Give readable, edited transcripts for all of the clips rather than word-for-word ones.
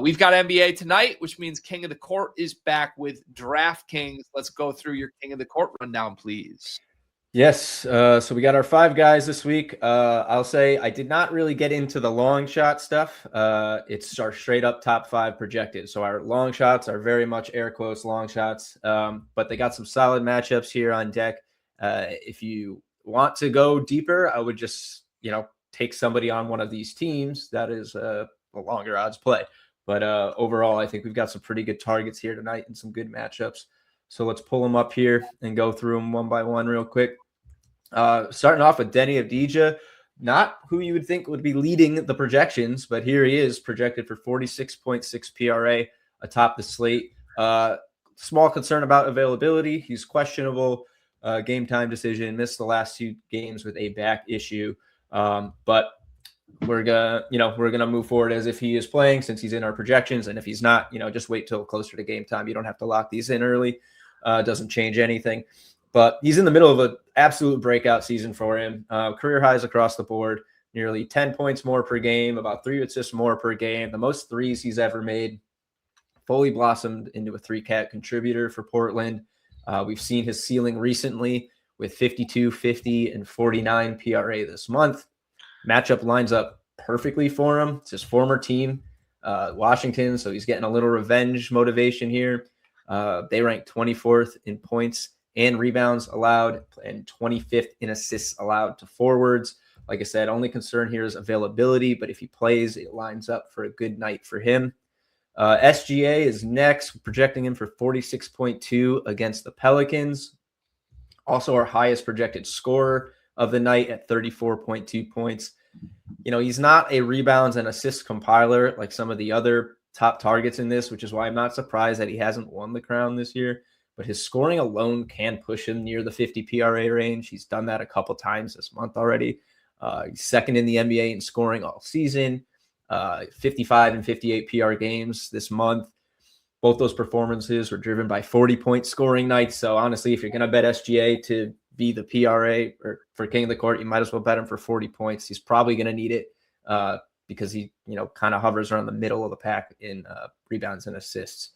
We've got NBA tonight, which means King of the Court is back with DraftKings. Let's go through your King of the Court rundown, please. Yes. So we got our 5 guys this week. I'll say I did not really get into the long shot stuff. It's our straight up top 5 projected. So our long shots are very much air quotes long shots, but they got some solid matchups here on deck. If you want to go deeper, I would just, take somebody on one of these teams. That is a longer odds play. But overall, I think we've got some pretty good targets here tonight and some good matchups. So let's pull them up here and go through them one by one real quick. Starting off with Denny Avdija, not who you would think would be leading the projections, but here he is projected for 46.6 PRA atop the slate. Small concern about availability. He's questionable, game time decision, missed the last 2 games with a back issue. But we're gonna move forward as if he is playing since he's in our projections. And if he's not, just wait till closer to game time. You don't have to lock these in early. It doesn't change anything. But he's in the middle of an absolute breakout season for him. Career highs across the board, nearly 10 points more per game, about 3 assists more per game, the most threes he's ever made. Fully blossomed into a 3-cat contributor for Portland. We've seen his ceiling recently with 52, 50, and 49 PRA this month. Matchup lines up perfectly for him. It's his former team, Washington, so he's getting a little revenge motivation here. They rank 24th in points and rebounds allowed and 25th in assists allowed to forwards. Like I said, only concern here is availability, but if he plays, it lines up for a good night for him. SGA is next, projecting him for 46.2 against the Pelicans. Also our highest projected scorer of the night at 34.2 points. He's not a rebounds and assists compiler like some of the other top targets in this, which is why I'm not surprised that he hasn't won the crown this year. But his scoring alone can push him near the 50 PRA range. He's done that a couple times this month already. He's second in the NBA in scoring all season, 55 and 58 PR games this month. Both those performances were driven by 40-point scoring nights. So honestly, if you're going to bet SGA to be the PRA or for King of the Court, you might as well bet him for 40 points. He's probably going to need it because he, kind of hovers around the middle of the pack in rebounds and assists.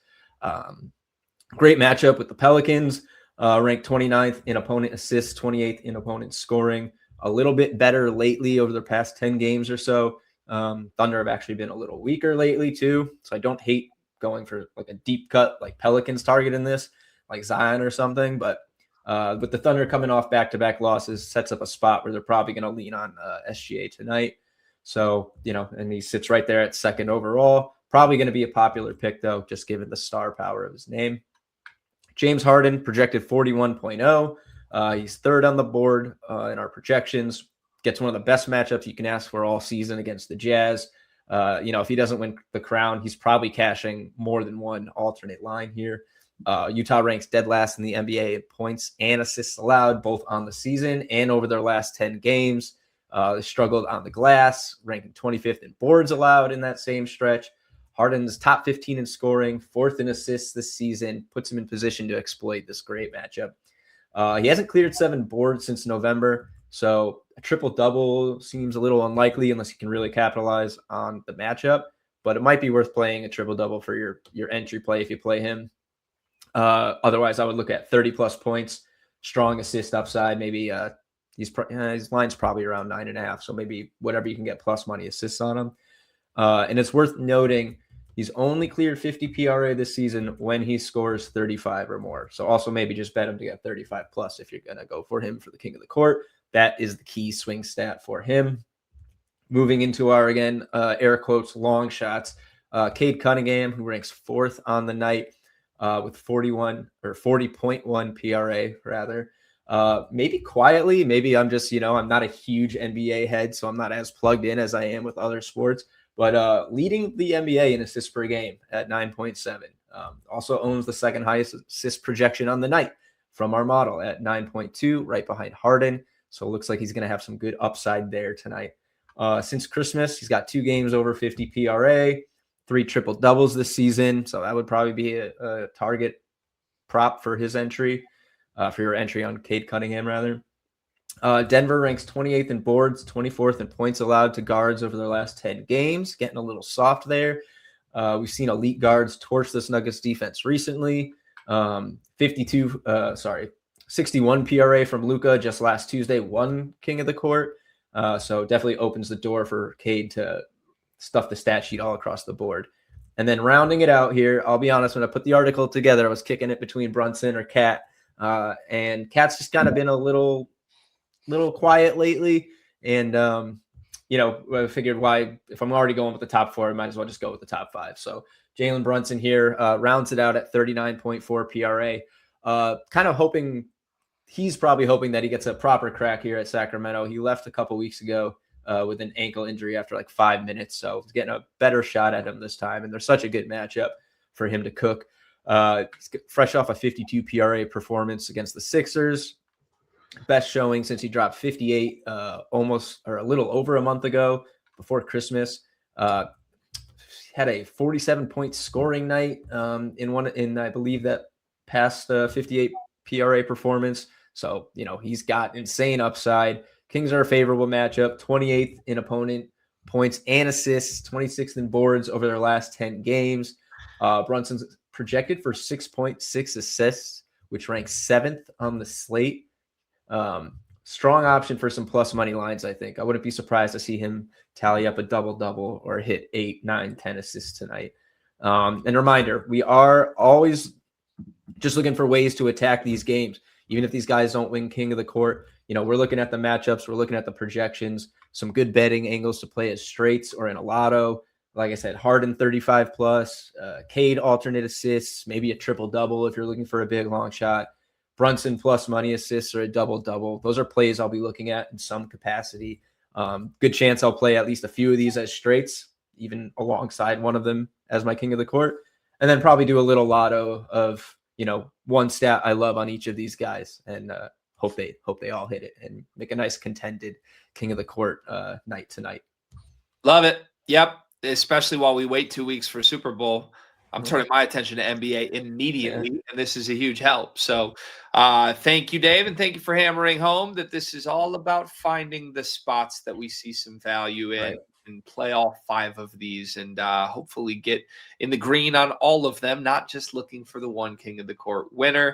Great matchup with the Pelicans, ranked 29th in opponent assists, 28th in opponent scoring. A little bit better lately over the past 10 games or so. Thunder have actually been a little weaker lately too. So I don't hate going for like a deep cut like Pelicans target in this, like Zion or something. But with the Thunder coming off back-to-back losses, sets up a spot where they're probably going to lean on SGA tonight. So, and he sits right there at second overall. Probably going to be a popular pick, though, just given the star power of his name. James Harden projected 41.0. He's third on the board in our projections. Gets one of the best matchups you can ask for all season against the Jazz. If he doesn't win the crown, he's probably cashing more than one alternate line here. Utah ranks dead last in the NBA in points and assists allowed, both on the season and over their last 10 games. They struggled on the glass, ranking 25th in boards allowed in that same stretch. Harden's top 15 in scoring, 4th in assists this season, puts him in position to exploit this great matchup. He hasn't cleared 7 boards since November, so a triple-double seems a little unlikely unless he can really capitalize on the matchup, but it might be worth playing a triple-double for your entry play if you play him. Otherwise, I would look at 30-plus points, strong assist upside. Maybe his line's probably around 9.5, so maybe whatever you can get plus money assists on him. And it's worth noting he's only cleared 50 PRA this season when he scores 35 or more. So also maybe just bet him to get 35 plus if you're going to go for him for the King of the Court. That is the key swing stat for him. Moving into our, again, air quotes, long shots. Cade Cunningham, who ranks 4th on the night with 40.1 PRA rather. Maybe quietly, maybe I'm just, I'm not a huge NBA head, so I'm not as plugged in as I am with other sports. But leading the NBA in assists per game at 9.7. Also owns the second highest assist projection on the night from our model at 9.2, right behind Harden. So it looks like he's going to have some good upside there tonight. Since Christmas, he's got 2 games over 50 PRA, 3 triple doubles this season. So that would probably be a target prop for his entry, for your entry on Cade Cunningham rather. Denver ranks 28th in boards, 24th in points allowed to guards over their last 10 games, getting a little soft there. We've seen elite guards torch this Nuggets defense recently. 61 PRA from Luka just last Tuesday, one king of the court. So definitely opens the door for Cade to stuff the stat sheet all across the board. And then rounding it out here, I'll be honest, when I put the article together, I was kicking it between Brunson or Cat. And Cat's just kind of been a little quiet lately. And, I figured if I'm already going with the top 4, I might as well just go with the top 5. So Jalen Brunson here rounds it out at 39.4 PRA. Kind of he's probably hoping that he gets a proper crack here at Sacramento. He left a couple weeks ago with an ankle injury after like 5 minutes. So he's getting a better shot at him this time. And there's such a good matchup for him to cook. He's fresh off a 52 PRA performance against the Sixers. Best showing since he dropped 58 almost or a little over a month ago before Christmas. Had a 47-point scoring night in I believe that past 58 PRA performance. So, he's got insane upside. Kings are a favorable matchup, 28th in opponent points and assists, 26th in boards over their last 10 games. Brunson's projected for 6.6 assists, which ranks 7th on the slate. Strong option for some plus money lines, I think. I wouldn't be surprised to see him tally up a double-double or hit 8, 9, 10 assists tonight. And reminder, we are always just looking for ways to attack these games. Even if these guys don't win King of the Court, we're looking at the matchups, we're looking at the projections, some good betting angles to play as straights or in a lotto. Like I said, Harden 35 plus, Cade alternate assists, maybe a triple-double if you're looking for a big long shot. Brunson plus money assists or a double-double. Those are plays I'll be looking at in some capacity. Good chance I'll play at least a few of these as straights, even alongside one of them as my King of the Court. And then probably do a little lotto of, one stat I love on each of these guys, and hope they all hit it and make a nice contended King of the Court night tonight. Love it. Yep. Especially while we wait 2 weeks for Super Bowl. I'm turning my attention to NBA immediately, and this is a huge help. So thank you, Dave, and thank you for hammering home that this is all about finding the spots that we see some value in. Right. And play all 5 of these and hopefully get in the green on all of them, not just looking for the one King of the Court winner.